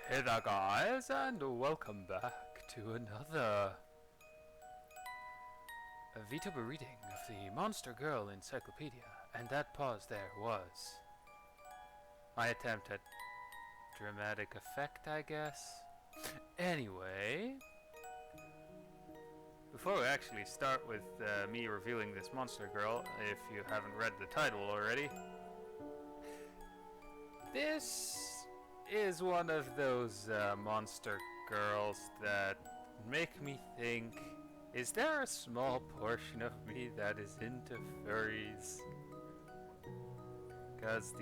Hey there guys, and welcome back to another Vtuber reading of the Monster Girl Encyclopedia, and that pause there was my attempt at dramatic effect, I guess. Anyway, before we actually start with me reviewing this Monster Girl, if you haven't read the title already, this is one of those monster girls that make me think, is there a small portion of me that is into furries? Because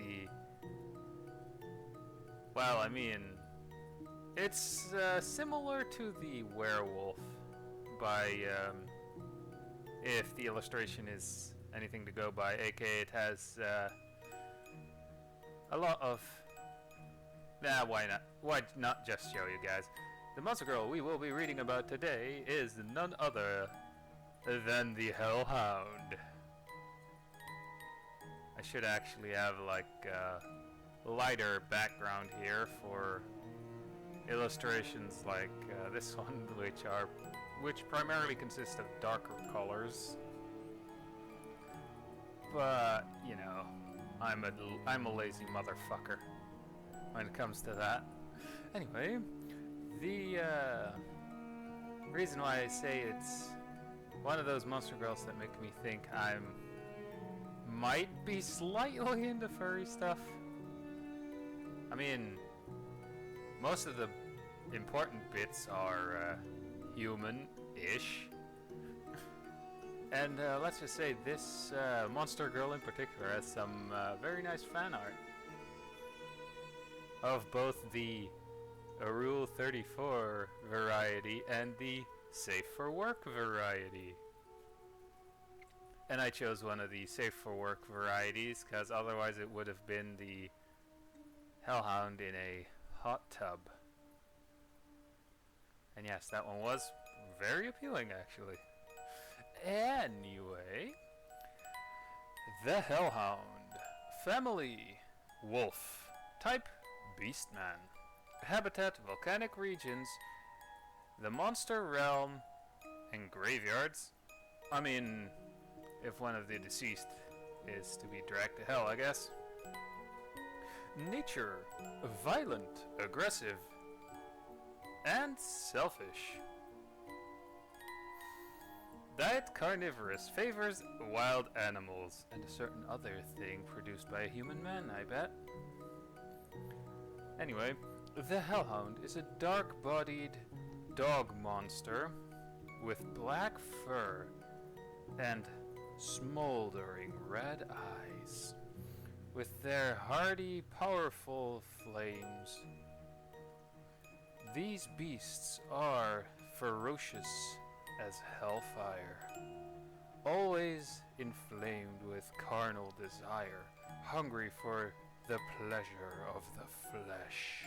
well, I mean, it's similar to the werewolf by, if the illustration is anything to go by, aka it has a lot of... Nah, why not? Why not just show you guys? The monster girl we will be reading about today is none other than the Hellhound. I should actually have like a lighter background here for illustrations like this one, which primarily consist of darker colors. But you know, I'm a lazy motherfucker when it comes to that. Anyway, the reason why I say it's one of those monster girls that make me think I might be slightly into furry stuff. I mean, most of the important bits are human-ish. And let's just say this monster girl in particular has some very nice fan art of both the Rule 34 variety and the Safe for Work variety. And I chose one of the Safe for Work varieties because otherwise it would have been the Hellhound in a hot tub. And yes, that one was very appealing actually. Anyway, the Hellhound. Family, wolf. Type, beastman. Habitat, volcanic regions. The monster realm and graveyards. I mean, if one of the deceased is to be dragged to hell, I guess. Nature, violent, aggressive, and selfish. Diet carnivorous, favors wild animals, and a certain other thing produced by a human man, I bet. Anyway, the Hellhound is a dark-bodied dog monster with black fur and smoldering red eyes, with their hardy, powerful flames. These beasts are ferocious as hellfire, always inflamed with carnal desire, hungry for the pleasure of the flesh.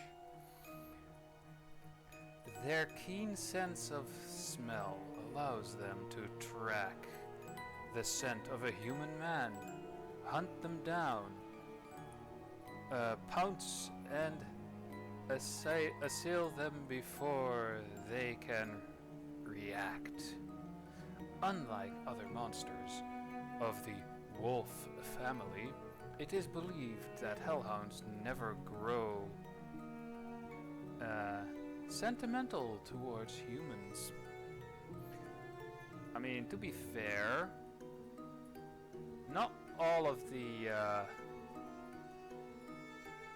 Their keen sense of smell allows them to track the scent of a human man, hunt them down, pounce and assail them before they can react. Unlike other monsters of the wolf family, it is believed that hellhounds never grow sentimental towards humans. I mean, to be fair, not all of the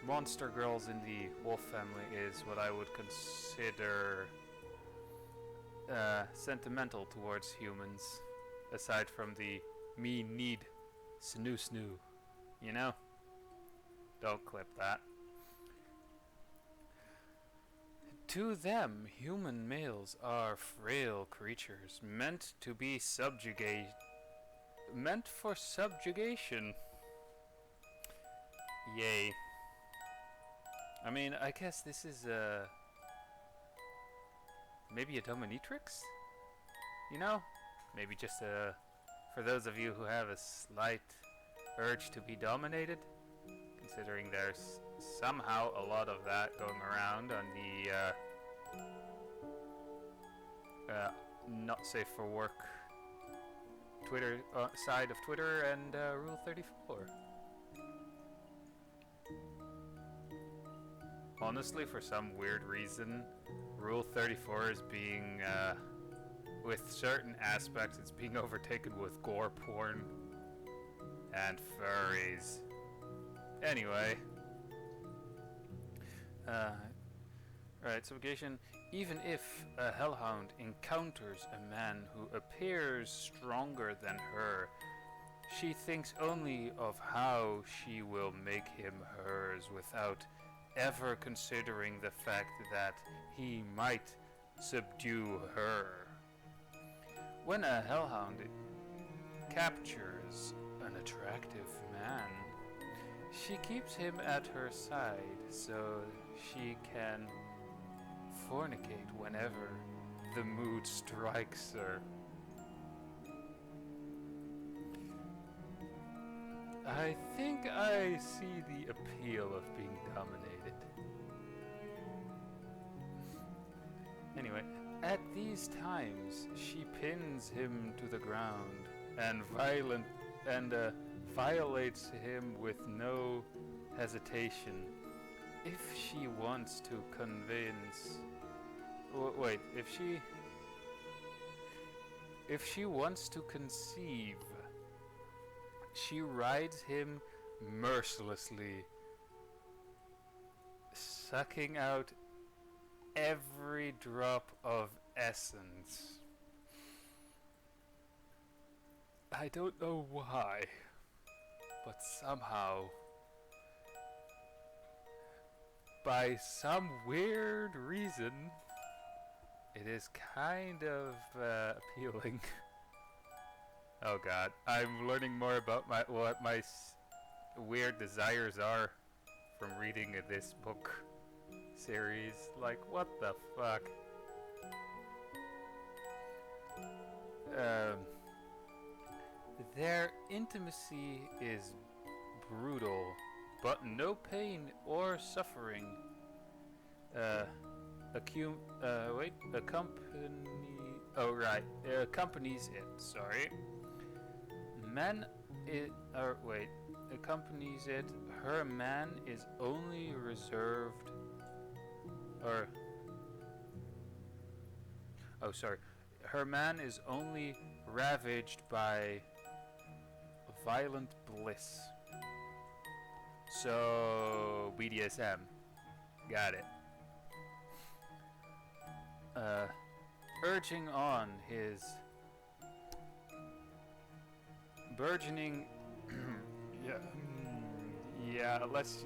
monster girls in the wolf family is what I would consider sentimental towards humans, aside from the me need snoo snoo, you know? Don't clip that. To them, human males are frail creatures meant for subjugation. Yay. I mean, I guess this is maybe a dominatrix? You know? Maybe just for those of you who have a slight urge to be dominated, considering their somehow a lot of that going around on the not safe for work Twitter side of Twitter and Rule 34. Honestly, for some weird reason, Rule 34 is being, with certain aspects, it's being overtaken with gore porn and furries. Anyway. Right, subjugation. Even if a hellhound encounters a man who appears stronger than her, she thinks only of how she will make him hers without ever considering the fact that he might subdue her. When a hellhound captures an attractive man, she keeps him at her side so she can fornicate whenever the mood strikes her. I think I see the appeal of being dominated. Anyway, at these times, she pins him to the ground and violates him with no hesitation. If she wants to convince... wait, if she wants to conceive, she rides him mercilessly, sucking out every drop of essence. I don't know why, but somehow, by some weird reason, it is kind of appealing. Oh god, I'm learning more about what my weird desires are from reading this book series. Like, what the fuck? Their intimacy is brutal, but no pain or suffering accompanies it. Sorry. Accompanies it. Her man is only reserved, her man is only ravaged by violent bliss. So, BDSM. Got it. Urging on his burgeoning let's,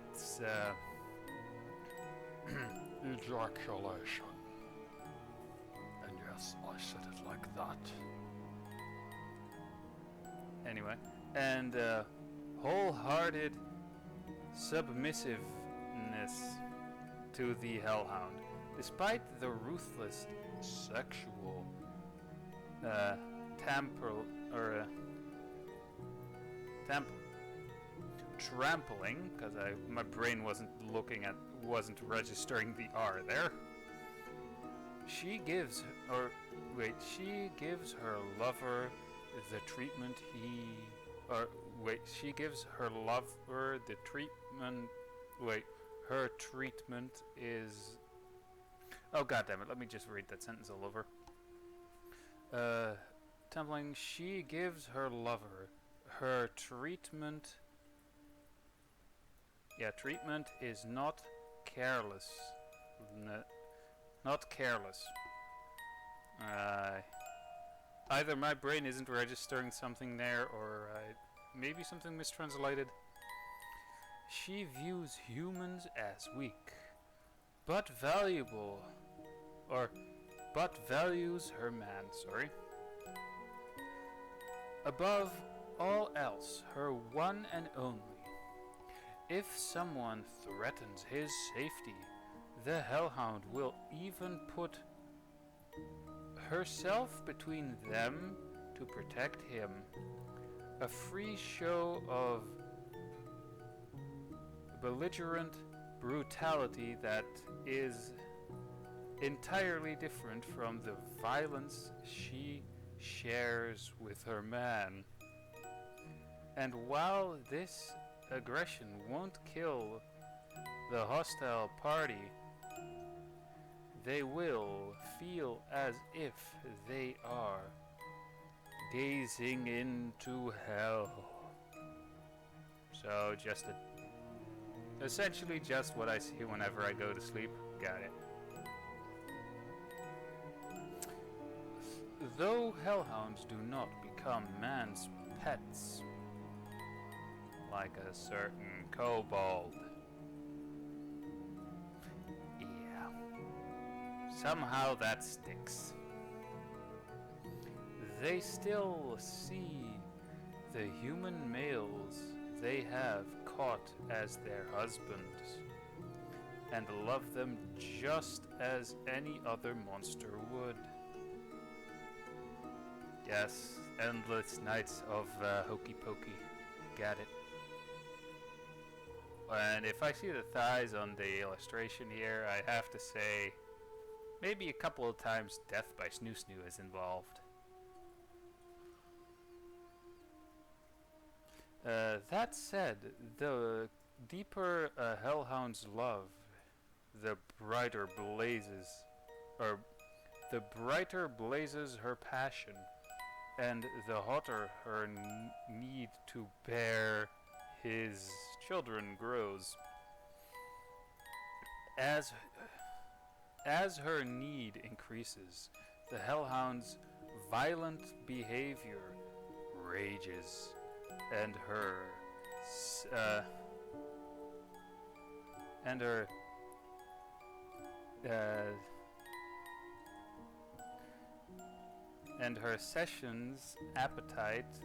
it's ejaculation. And yes, I said it like that. Anyway, and wholehearted submissiveness to the Hellhound, despite the ruthless sexual trampling, because my brain wasn't registering the R there. She gives her lover the treatment her treatment is... Oh goddammit, let me just read that sentence all over. Templing, she gives her lover her treatment... treatment is not careless. Not careless. Either my brain isn't registering something there, or maybe something mistranslated. She views humans as weak, but values her man, above all else, her one and only. If someone threatens his safety, the Hellhound will even put herself between them to protect him. A free show of belligerent brutality that is entirely different from the violence she shares with her man. And while this aggression won't kill the hostile party, they will feel as if they are gazing into hell. So essentially just what I see whenever I go to sleep. Got it. Though hellhounds do not become man's pets, like a certain kobold. Yeah. Somehow that sticks. They still see the human males they have caught as their husbands, and love them just as any other monster would. Yes, endless nights of hokey pokey. Got it. And if I see the thighs on the illustration here, I have to say, maybe a couple of times death by snoo snoo is involved. That said, the deeper a hellhound's love, the brighter blazes her passion, and the hotter her need to bear his children grows. As her need increases, the hellhound's violent behavior rages, and her sessions appetite,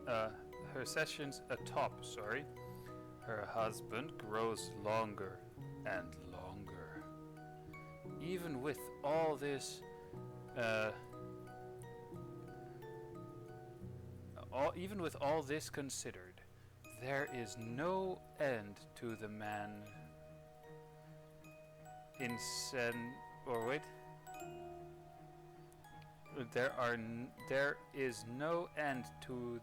her sessions atop, her husband grows longer and longer. Even with all this, even with all this considered, there is no end to the man there is no end to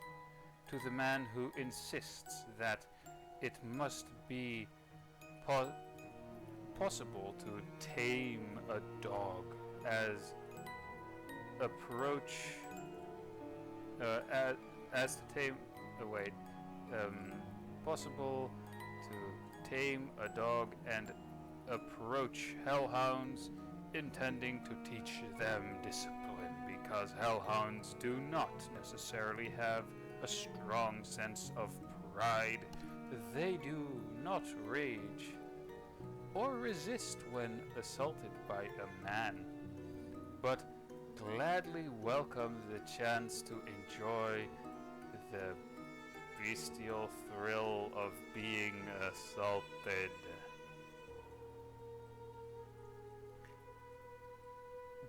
the man who insists that it must be possible to tame a dog as possible to tame a dog and approach hellhounds intending to teach them discipline, because hellhounds do not necessarily have a strong sense of pride. They do not rage or resist when assaulted by a man, but gladly welcome the chance to enjoy the bestial thrill of being assaulted.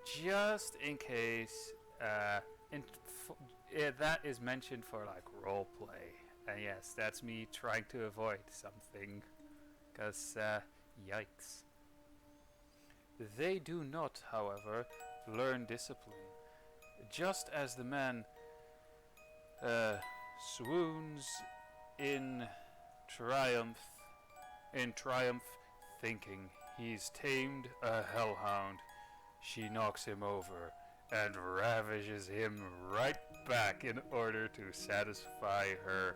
Just in case that is mentioned for like roleplay, and yes, that's me trying to avoid something, because yikes. They do not, however, learn discipline. Just as the man swoons in triumph, thinking he's tamed a hellhound, she knocks him over and ravages him right back in order to satisfy her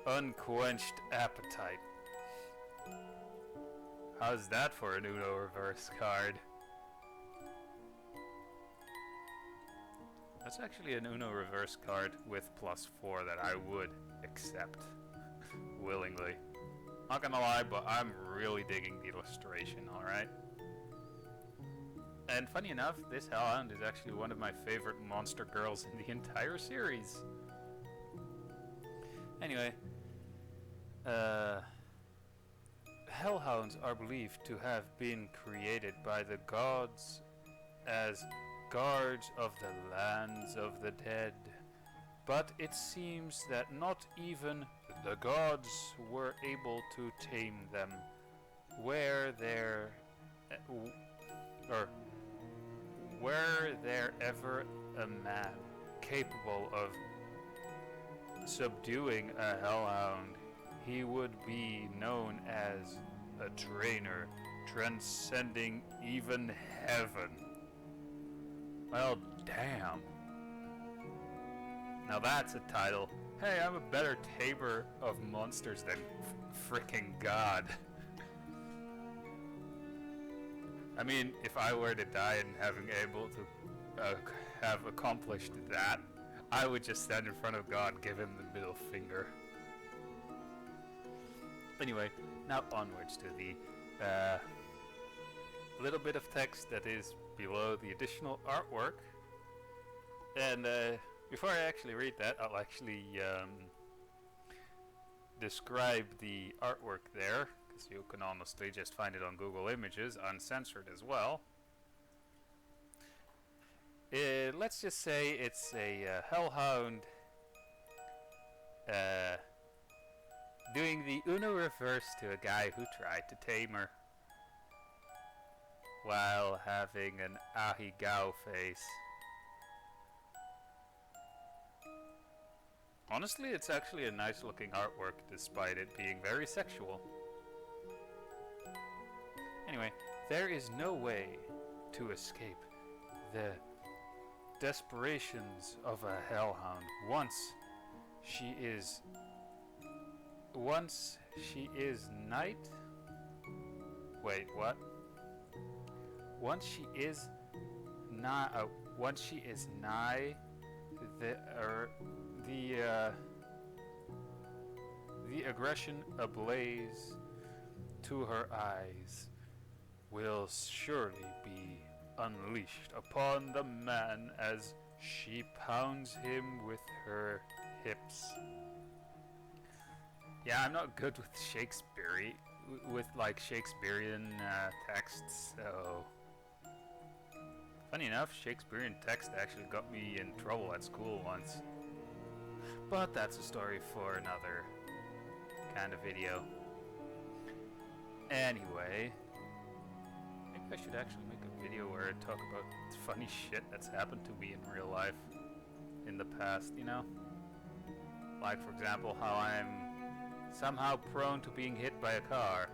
unquenched appetite. How's that for an Uno reverse card? That's actually an Uno reverse card with +4 that I would accept willingly. Not gonna lie, but I'm really digging the illustration, alright? And funny enough, this Hellhound is actually one of my favorite monster girls in the entire series. Anyway, Hellhounds are believed to have been created by the gods as guards of the lands of the dead. But it seems that not even the the gods were able to tame them. Were there ever a man capable of subduing a hellhound, he would be known as a trainer transcending even heaven. Well, damn. Now that's a title. Hey, I'm a better tamer of monsters than frickin' God. I mean, if I were to die and having able to have accomplished that, I would just stand in front of God, give him the middle finger. Anyway, now onwards to the little bit of text that is below the additional artwork. And before I actually read that, I'll actually describe the artwork there, because you can honestly just find it on Google Images, uncensored as well. Let's just say it's a hellhound doing the Uno reverse to a guy who tried to tame her while having an ahigao face. Honestly, it's actually a nice looking artwork despite it being very sexual. Anyway, there is no way to escape the desperations of a hellhound. Once she is night. Wait, what? Once she is nigh the aggression ablaze to her eyes will surely be unleashed upon the man as she pounds him with her hips. Yeah, I'm not good with Shakespearean texts, so... Funny enough, Shakespearean text actually got me in trouble at school once. But that's a story for another kind of video. Anyway, I think I should actually make a video where I talk about funny shit that's happened to me in real life in the past, you know? Like, for example, how I'm somehow prone to being hit by a car.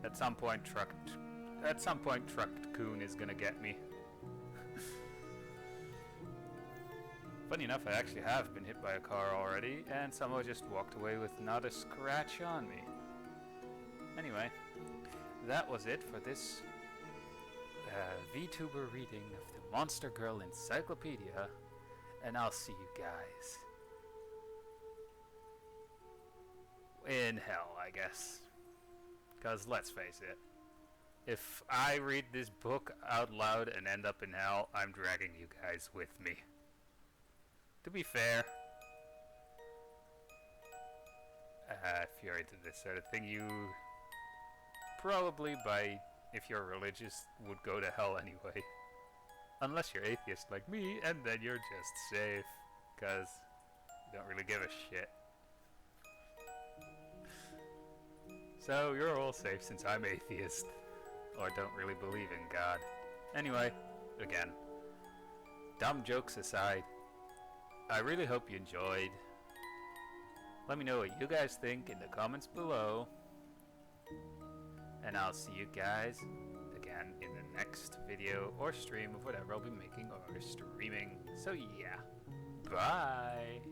At some point, Trucked Coon is gonna get me. Funny enough, I actually have been hit by a car already, and somehow just walked away with not a scratch on me. Anyway, that was it for this Vtuber reading of the Monster Girl Encyclopedia, and I'll see you guys in hell, I guess. Because let's face it, if I read this book out loud and end up in hell, I'm dragging you guys with me. To be fair, if you're into this sort of thing, you probably, if you're religious, would go to hell anyway. Unless you're atheist like me, and then you're just safe, because you don't really give a shit. So you're all safe since I'm atheist, or don't really believe in God. Anyway, again, dumb jokes aside, I really hope you enjoyed. Let me know what you guys think in the comments below. And I'll see you guys again in the next video or stream of whatever I'll be making or streaming. So yeah, bye!